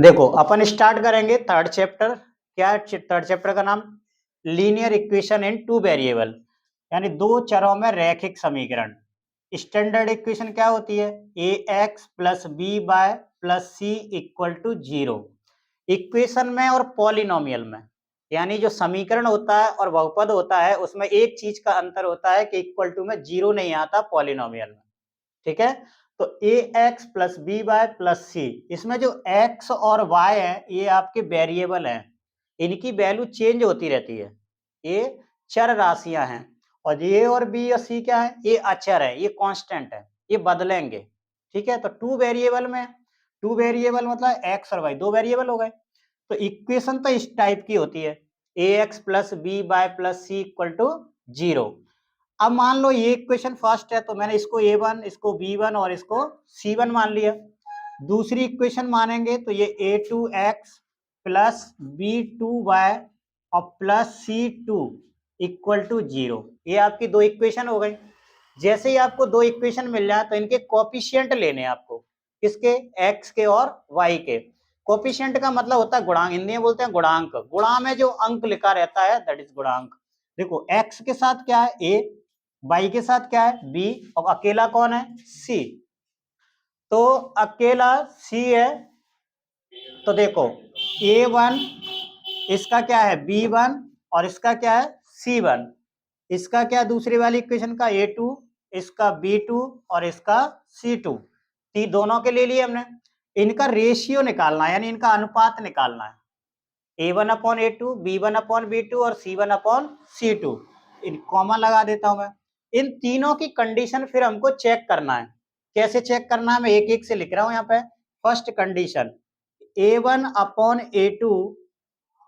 देखो अपन स्टार्ट करेंगे third chapter. क्या है थर्ड चैप्टर का नाम? Linear equation in two variable, यानी दो चरों में रैखिक समीकरण। स्टैंडर्ड इक्वेशन क्या होती है? A X plus B by plus C equal to zero. Equation में और पॉलिनोमियल में, यानी जो समीकरण होता है और बहुपद होता है उसमें एक चीज का अंतर होता है कि इक्वल टू में जीरो नहीं आता पॉलिनोमियल में। ठीक है, तो A X plus B Y plus C, इसमें जो एक्स और वाई है ये आपके वेरिएबल हैं, इनकी वैल्यू चेंज होती रहती है, ये चर राशियां हैं। और ए और बी और सी क्या है? ये अचर है, ये कांस्टेंट है, ये बदलेंगे। ठीक है, तो टू वेरिएबल में, टू वेरिएबल मतलब एक्स और वाई दो वेरिएबल हो गए। तो इक्वेशन तो इस टाइप की होती है, A X plus B Y plus C equal to zero. अब मान लो ये इक्वेशन फर्स्ट है तो मैंने इसको a1, इसको b1 और इसको c1 मान लिया। दूसरी इक्वेशन मानेंगे तो ये a2x प्लस b2y और plus c2 equal to zero. ये आपकी दो इक्वेशन हो गई। जैसे ही आपको दो इक्वेशन मिल जाए तो इनके कोफिशिएंट लेने हैं आपको। किसके? x के और y के। कोफिशिएंट का मतलब होता है गुणांक, हिंदी में बोलते हैं गुणांक। गुणा में जो अंक लिखा रहता है दैट इज गुणांक। देखो x के साथ क्या है? a, y के साथ क्या है? b, और अकेला कौन है? c। तो अकेला c है, तो देखो a1 इसका क्या है? b1 और इसका क्या है? c1। इसका क्या दूसरी वाली इक्वेशन का? a2, इसका b2 और इसका c2। दोनों के ले लिए हमने। इनका रेशियो निकालना है, यानी इनका अनुपात निकालना है। a1 upon a2, b1 upon b2 और c1 upon c2। In common लगा देता हूं मैं। इन तीनों की कंडीशन फिर हमको चेक करना है। कैसे चेक करना है? मैं एक एक से लिख रहा हूं यहाँ पे। First condition, a1 upon a2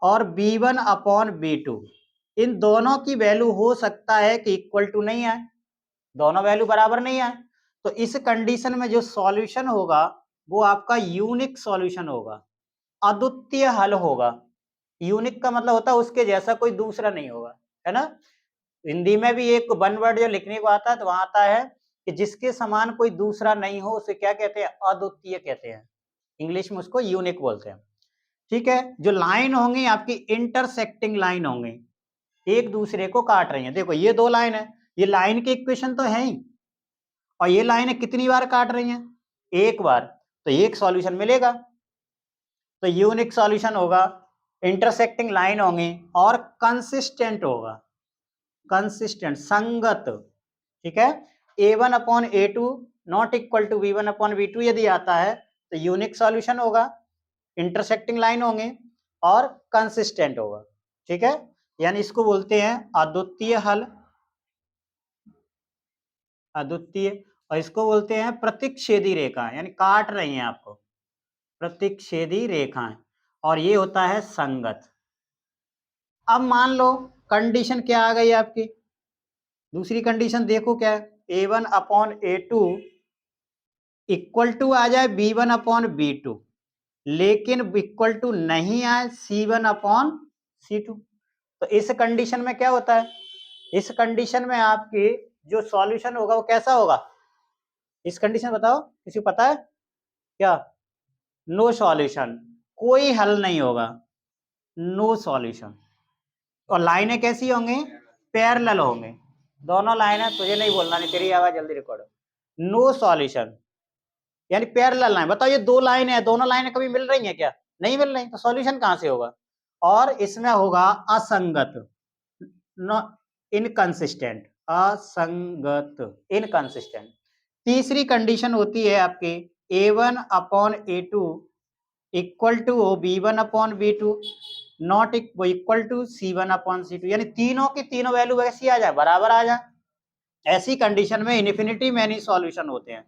और b1 अपॉन b2, इन दोनों की वैल्यू हो सकता है कि इक्वल टू नहीं आए, दोनों वैल्यू बराबर नहीं आए। तो इस कंडीशन में जो सॉल्यूशन होगा वो आपका यूनिक सॉल्यूशन होगा, अद्वितीय हल होगा। यूनिक का मतलब होता है उसके जैसा कोई दूसरा नहीं होगा, है ना। हिंदी में भी एक वन वर्ड जो लिखने को आता है तो वहां आता है कि जिसके समान कोई दूसरा नहीं हो उसे क्या कहते हैं? अद्वितीय कहते हैं। इंग्लिश में उसको यूनिक बोलते हैं। ठीक है, जो लाइन होंगी आपकी इंटरसेक्टिंग लाइन होंगी, एक दूसरे को काट रही हैं। देखो ये दो लाइन है, ये लाइन की इक्वेशन तो है ही, और ये लाइन कितनी बार काट रही हैं? एक बार। तो एक सॉल्यूशन मिलेगा। तो यूनिक सॉल्यूशन होगा, इंटरसेक्टिंग लाइन होंगी और कंसिस्टेंट होगा, कंसिस्टेंट संगत। ठीक है, a1 upon a2 not equal to b1 upon b2 यदि आता है तो यूनिक सॉल्यूशन होगा, इंटरसेक्टिंग लाइन होंगे और कंसिस्टेंट होगा। ठीक है, यानी इसको बोलते हैं अद्वितीय हल, अद्वितीय। और इसको बोलते हैं प्रतिच्छेदी रेखा, यानी काट रही हैं आपको, प्रतिच्छेदी रेखाएं। और ये होता है संगत। अब मान लो कंडीशन क्या आ गई आपकी? दूसरी कंडीशन देखो क्या है? a1 upon a2 equal to आ जाए b1 अपॉन b2, लेकिन इक्वल टू नहीं आए c1 अपॉन c2। तो इस कंडीशन में क्या होता है? इस कंडीशन में आपकी जो सॉल्यूशन होगा वो कैसा होगा? इस कंडीशन बताओ, किसी को पता है क्या? नो सॉल्यूशन, कोई हल नहीं होगा, नो सॉल्यूशन। और लाइनें कैसी होंगी? पैरेलल होंगे, दोनों लाइनें, तुझे नहीं बोलना, नहीं तेरी आवाज जल्दी रिकॉर्ड। नो सॉल्यूशन यानी पैरेलल लाइन। बताओ ये दो लाइन है, दोनों लाइनें कभी मिल रही हैं क्या? नहीं मिल रही, तो सॉल्यूशन कहां से होगा? और इसमें होगा असंगत, इनकंसिस्टेंट, असंगत, इनकंसिस्टेंट। तीसरी कंडीशन होती है आपकी a1 upon a2 equal to b1 upon b2 not equal to c1 upon c2, यानी तीनों की तीनों वैल्यू वैसी आ जाए, बराबर आ जाए। ऐसी कंडीशन में इन्फिनिटी मैनी सॉल्यूशन होते हैं,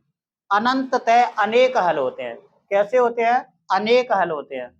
अनंततः अनेक हल होते हैं। कैसे होते हैं? अनेक हल होते हैं।